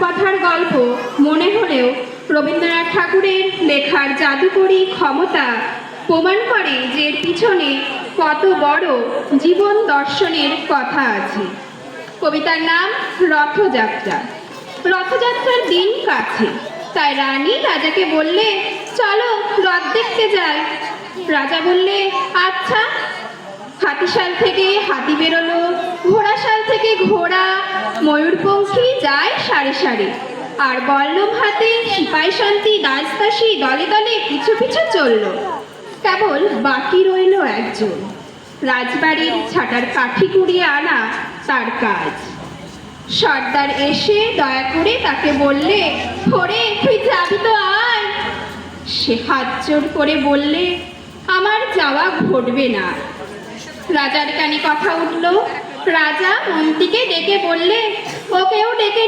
রূপকথার গল্প মনে হলেও রবীন্দ্রনাথ ঠাকুরের লেখার জাদুকরী ক্ষমতা প্রমাণ করে যে এর পিছনে কত বড় জীবন দর্শনের কথা আছে। কবিতার নাম রথযাত্রা। রথযাত্রার দিন কাছে, তাই রানী রাজাকে বললে, চলো রথ দেখতে যাই। রাজা বললে, আচ্ছা। হাতিশাল থেকে হাতি বেরোলো, ঘোড়াশাল থেকে ঘোড়া, ময়ূরপঙ্খী যায় সারি সারি, আর বল্লম হাতে সিপাই শান্তি দাসদাসী দলে দলে পিছু পিছু চলল। কেবল বাকি রইল একজন, রাজবাড়ির ছাটার কাঠি কুড়িয়ে আনা তার কাজ। সর্দার এসে দয়া করে তাকে বললে, ওরে তুই যাবি তো আয়। সে হাত জোর করে বললে, আমার যাওয়া ঘটবে না। রাজার কানে কথা উঠল। রাজা মন্ত্রীকে ডেকে বললে, ওকেও ডেকে